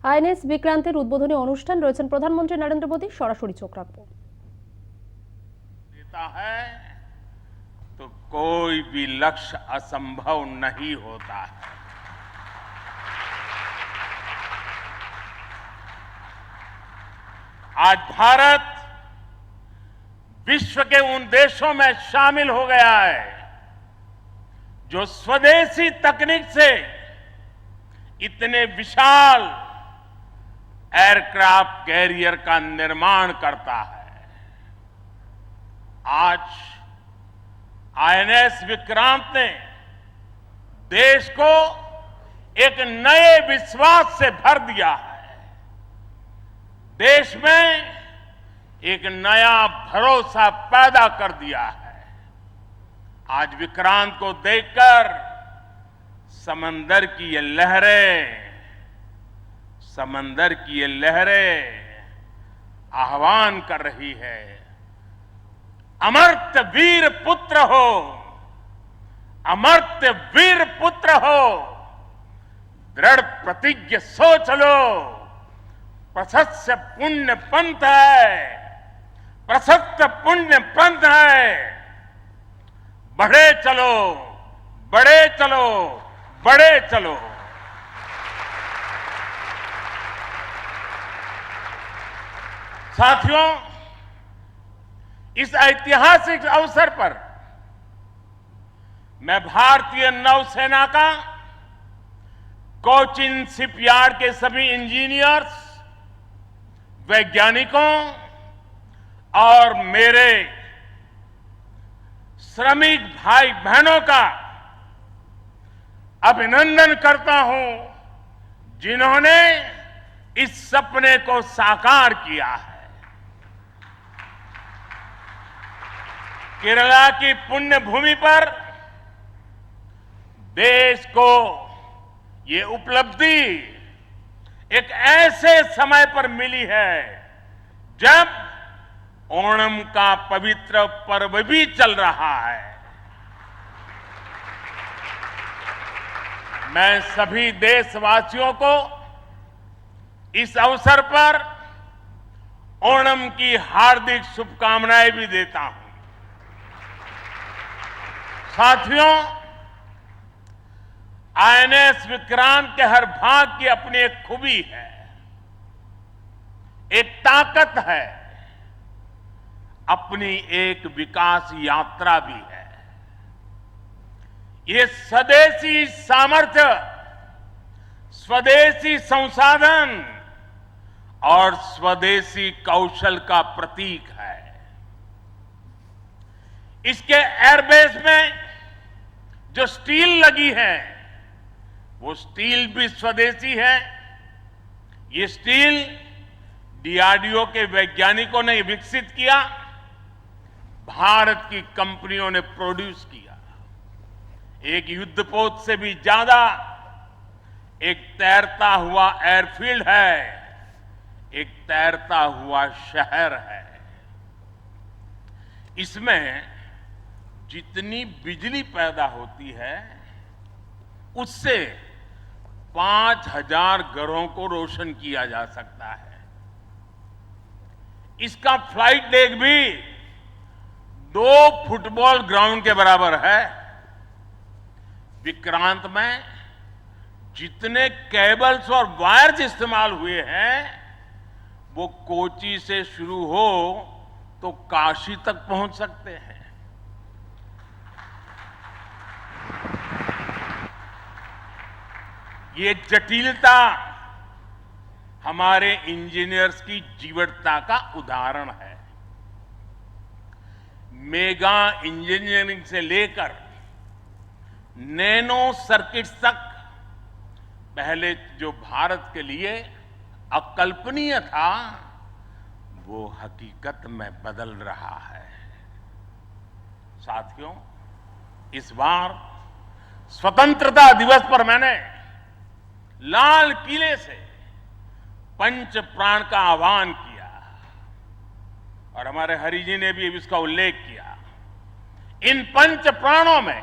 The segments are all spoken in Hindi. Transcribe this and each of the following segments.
আইএনএস বিক্রান্তের উদ্বোধনী অনুষ্ঠান রয়েছেন প্রধানমন্ত্রী নরেন্দ্র মোদী। সরাসরি চোখ রাখবো। देता है तो कोई भी लक्ष्य असंभव नहीं होता है। आज भारत विश्व के उन देशों में शामिल हो गया है जो स्वदेशी तकनीक से इतने विशाल एयरक्राफ्ट कैरियर का निर्माण करता है। आज आईएनएस विक्रांत ने देश को एक नए विश्वास से भर दिया है। देश में एक नया भरोसा पैदा कर दिया है। आज विक्रांत को देखकर समंदर की ये लहरें आह्वान कर रही है, अमर्त्य वीर पुत्र हो, अमर्त्य वीर पुत्र हो, दृढ़ प्रतिज्ञ सोच लो, प्रशस्त पुण्य पंथ है, प्रशस्त पुण्य पंथ है। बढ़े चलो, बढ़े चलो, बढ़े चलो। साथियों, इस ऐतिहासिक अवसर पर मैं भारतीय नौसेना का कोचिन शिपयार्ड के सभी इंजीनियर्स, वैज्ञानिकों और मेरे श्रमिक भाई बहनों का अभिनंदन करता हूं, जिन्होंने इस सपने को साकार किया है। केरला की पुण्य भूमि पर देश को ये उपलब्धि एक ऐसे समय पर मिली है जब ओणम का पवित्र पर्व भी चल रहा है। मैं सभी देशवासियों को इस अवसर पर ओणम की हार्दिक शुभकामनाएं भी देता हूं। साथियों, आईएनएस विक्रांत के हर भाग की अपनी एक खूबी है, एक ताकत है, अपनी एक विकास यात्रा भी है। ये स्वदेशी सामर्थ्य, स्वदेशी संसाधन और स्वदेशी कौशल का प्रतीक है। इसके एयरबेस में जो स्टील लगी है, वो स्टील भी स्वदेशी है। ये स्टील डीआरडीओ के वैज्ञानिकों ने विकसित किया, भारत की कंपनियों ने प्रोड्यूस किया। एक युद्धपोत से भी ज्यादा एक तैरता हुआ एयरफील्ड है, एक तैरता हुआ शहर है। इसमें जितनी बिजली पैदा होती है, उससे 5000 घरों को रोशन किया जा सकता है। इसका फ्लाइट डेक भी 2 फुटबॉल ग्राउंड के बराबर है। विक्रांत में जितने केबल्स और वायर्स इस्तेमाल हुए हैं, वो कोची से शुरू हो तो काशी तक पहुंच सकते हैं। ये जटिलता हमारे इंजीनियर्स की जीवटता का उदाहरण है। मेगा इंजीनियरिंग से लेकर नैनो सर्किट्स तक पहले जो भारत के लिए अकल्पनीय था, वो हकीकत में बदल रहा है। साथियों, इस बार स्वतंत्रता दिवस पर मैंने लाल किले से पंच प्राण का आह्वान किया और हमारे हरि जी ने भी इसका उल्लेख किया। इन पंच प्राणों में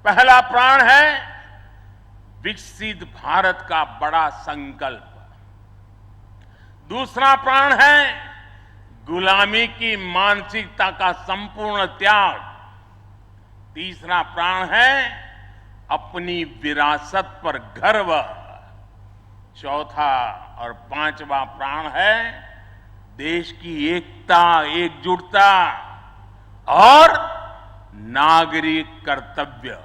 पहला प्राण है विकसित भारत का बड़ा संकल्प। दूसरा प्राण है गुलामी की मानसिकता का संपूर्ण त्याग। तीसरा प्राण है अपनी विरासत पर गर्व। चौथा और पांचवा प्राण है देश की एकता, एकजुटता और नागरिक कर्तव्य।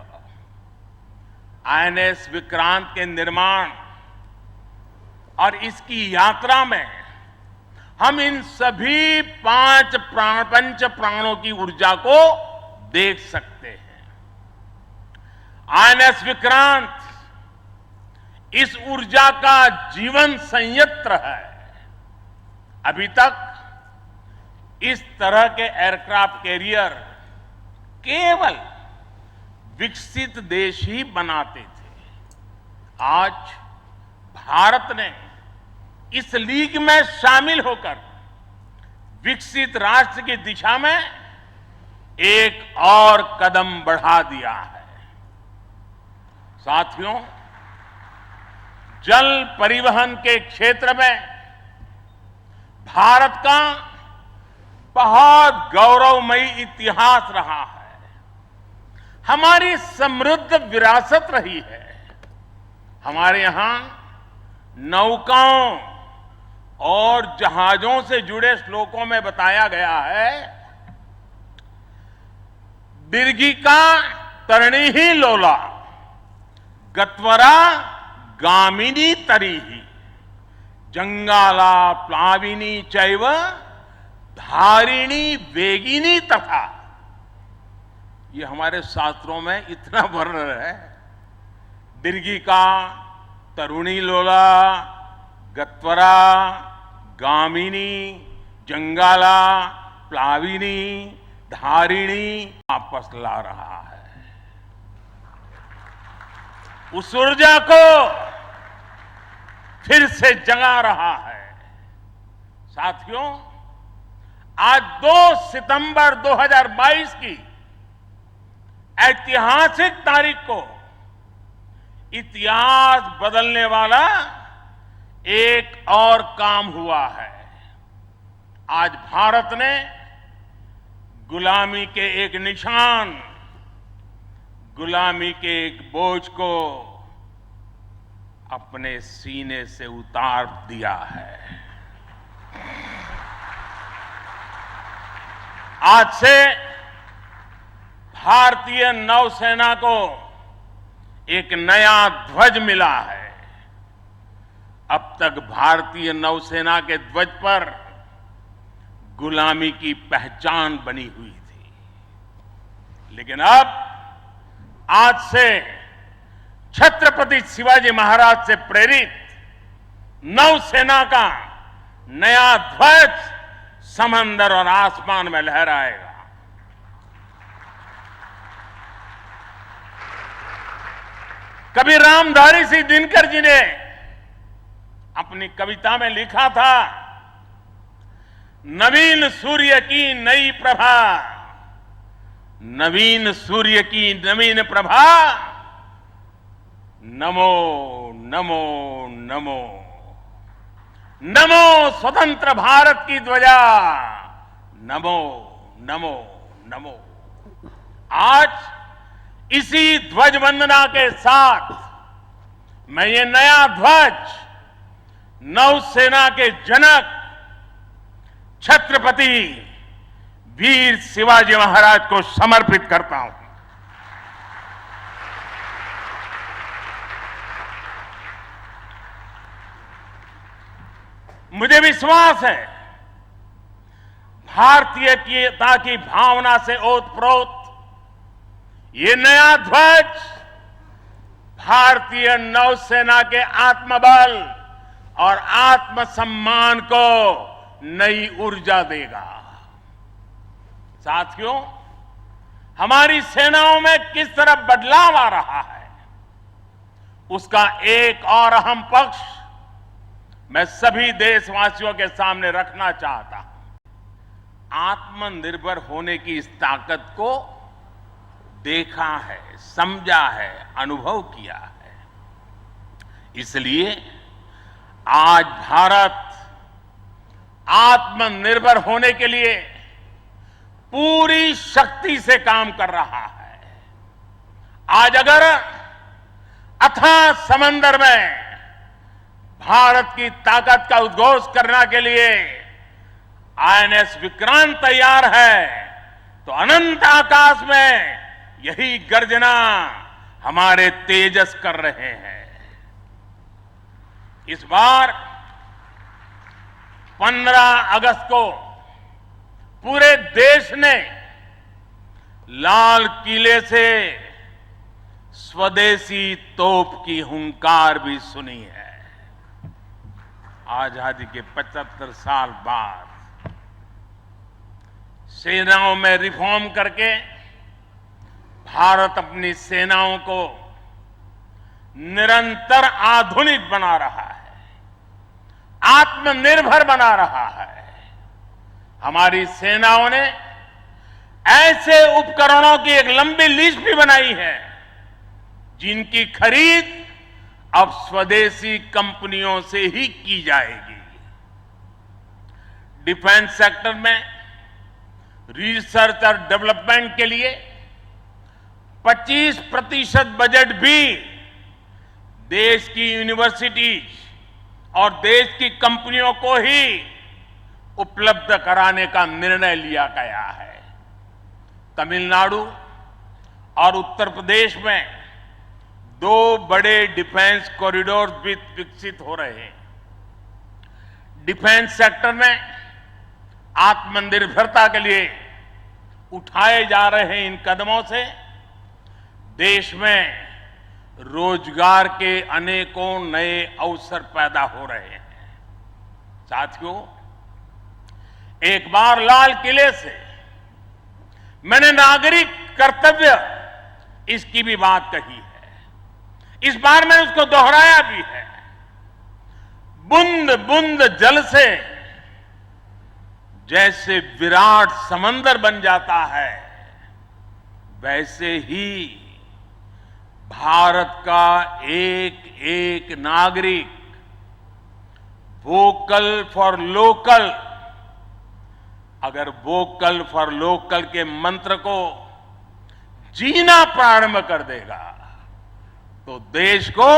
आईएनएस विक्रांत के निर्माण और इसकी यात्रा में हम इन सभी पंच प्राणों की ऊर्जा को देख सकते हैं। आईएनएस विक्रांत इस ऊर्जा का जीवन संयंत्र है। अभी तक इस तरह के एयरक्राफ्ट कैरियर केवल विकसित देश ही बनाते थे। आज भारत ने इस लीग में शामिल होकर विकसित राष्ट्र की दिशा में एक और कदम बढ़ा दिया है। साथियों, जल परिवहन के क्षेत्र में भारत का बहुत गौरवमयी इतिहास रहा है। हमारी समृद्ध विरासत रही है। हमारे यहां नौकाओं और जहाजों से जुड़े श्लोकों में बताया गया है, दीर्घिका तरणी ही लोला गत्वरा गामिनी तरीही जंगाला प्लाविनी चैव धारिणी वेगिनी तथा। ये हमारे शास्त्रों में इतना वर्णन है। दीर्घिका, तरुणी लोला, गत्वरा, गामिनी, जंगाला, प्लाविनी, धारिणी वापस ला रहा है। उस ऊर्जा को फिर से जगा रहा है। साथियों, आज 2 सितंबर 2022 की ऐतिहासिक तारीख को इतिहास बदलने वाला एक और काम हुआ है। आज भारत ने गुलामी के एक निशान, गुलामी के एक बोझ को अपने सीने से उतार दिया है। आज से भारतीय नौसेना को एक नया ध्वज मिला है। अब तक भारतीय नौसेना के ध्वज पर गुलामी की पहचान बनी हुई थी, लेकिन अब आज से छत्रपति शिवाजी महाराज से प्रेरित नौसेना का नया ध्वज समंदर और आसमान में लहराएगा। कभी रामधारी सिंह दिनकर जी ने अपनी कविता में लिखा था, नवीन सूर्य की नई प्रभा, नवीन सूर्य की नवीन प्रभा, नमो नमो नमो नमो स्वतंत्र भारत की ध्वजा, नमो नमो नमो। आज इसी ध्वज वंदना के साथ मैं ये नया ध्वज नौसेना के जनक छत्रपति वीर शिवाजी महाराज को समर्पित करता हूं। मुझे विश्वास है भारतीयता की भावना से ओतप्रोत ये नया ध्वज भारतीय नौसेना के आत्मबल और आत्मसम्मान को नई ऊर्जा देगा। साथियों, हमारी सेनाओं में किस तरह बदलाव आ रहा है, उसका एक और अहम पक्ष मैं सभी देशवासियों के सामने रखना चाहता हूं। आत्मनिर्भर होने की इस ताकत को देखा है, समझा है, अनुभव किया है। इसलिए आज भारत आत्मनिर्भर होने के लिए पूरी शक्ति से काम कर रहा है। आज अगर अथाह समंदर में भारत की ताकत का उद्घोष करने के लिए आईएनएस विक्रांत तैयार है, तो अनंत आकाश में यही गर्जना हमारे तेजस कर रहे हैं। इस बार 15 अगस्त को पूरे देश ने लाल किले से स्वदेशी तोप की हुंकार भी सुनी है। आजादी के 75 साल बाद सेनाओं में रिफॉर्म करके भारत अपनी सेनाओं को निरंतर आधुनिक बना रहा है, आत्मनिर्भर बना रहा है। हमारी सेनाओं ने ऐसे उपकरणों की एक लंबी लिस्ट भी बनाई है जिनकी खरीद अब स्वदेशी कंपनियों से ही की जाएगी। डिफेंस सेक्टर में रिसर्च और डेवलपमेंट के लिए 25% बजट भी देश की यूनिवर्सिटीज और देश की कंपनियों को ही उपलब्ध कराने का निर्णय लिया गया है। तमिलनाडु और उत्तर प्रदेश में 2 बड़े डिफेंस कॉरिडोर भी विकसित हो रहे हैं। डिफेंस सेक्टर में आत्मनिर्भरता के लिए उठाए जा रहे इन कदमों से देश में रोजगार के अनेकों नए अवसर पैदा हो रहे हैं। साथियों, एक बार लाल किले से मैंने नागरिक कर्तव्य इसकी भी बात कही है। इस बार मैंने उसको दोहराया भी है। बूंद बूंद जल से जैसे विराट समंदर बन जाता है, वैसे ही भारत का एक एक नागरिक वोकल फॉर लोकल, अगर वोकल फॉर लोकल के मंत्र को जीना प्रारंभ कर देगा तो देश को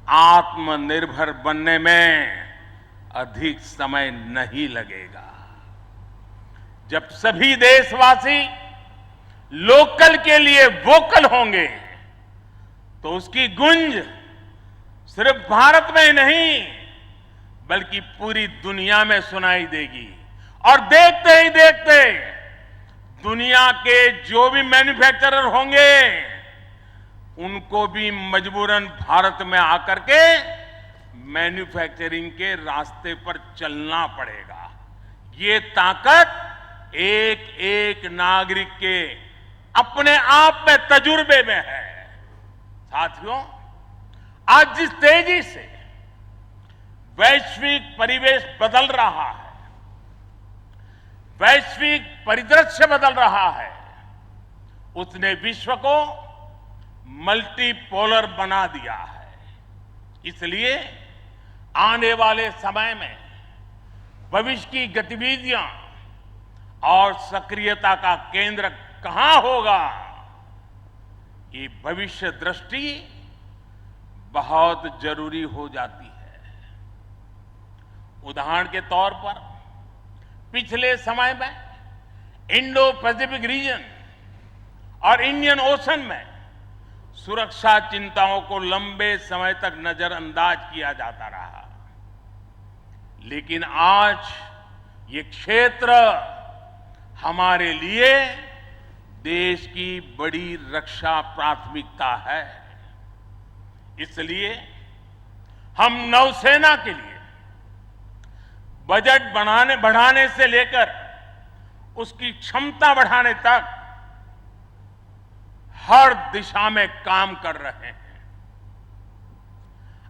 आत्मनिर्भर बनने में अधिक समय नहीं लगेगा। जब सभी देशवासी लोकल के लिए वोकल होंगे तो उसकी गूंज सिर्फ भारत में ही नहीं बल्कि पूरी दुनिया में सुनाई देगी। और देखते ही देखते दुनिया के जो भी मैन्युफैक्चरर होंगे उनको भी मजबूरन भारत में आकर के मैन्युफैक्चरिंग के रास्ते पर चलना पड़ेगा। ये ताकत एक एक नागरिक के अपने आप में तजुर्बे में है। साथियों, आज जिस तेजी से वैश्विक परिवेश बदल रहा है, वैश्विक परिदृश्य बदल रहा है, उसने विश्व को मल्टीपोलर बना दिया है। इसलिए आने वाले समय में भविष्य की गतिविधियां और सक्रियता का केंद्र कहां होगा, ये भविष्य दृष्टि बहुत जरूरी हो जाती है। उदाहरण के तौर पर पिछले समय में इंडो पैसिफिक रीजन और इंडियन ओशन में सुरक्षा चिंताओं को लंबे समय तक नजरअंदाज किया जाता रहा, लेकिन आज ये क्षेत्र हमारे लिए देश की बड़ी रक्षा प्राथमिकता है। इसलिए हम नौसेना के लिए बजट बढ़ाने से लेकर उसकी क्षमता बढ़ाने तक हर दिशा में काम कर रहे हैं।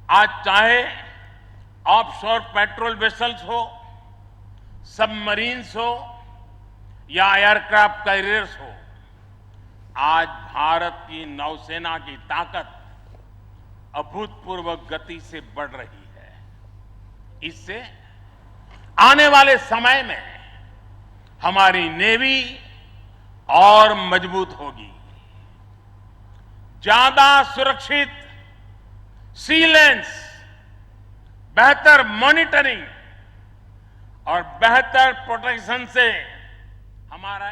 आज चाहे ऑफशोर पेट्रोल वेसल्स हो, सबमरीन्स हो या एयरक्राफ्ट कैरियर्स हो, आज भारत की नौसेना की ताकत अभूतपूर्व गति से बढ़ रही है। इससे आने वाले समय में हमारी नेवी और मजबूत होगी। ज्यादा सुरक्षित सी लेन्स, बेहतर मॉनिटरिंग और बेहतर प्रोटेक्शन से हमारा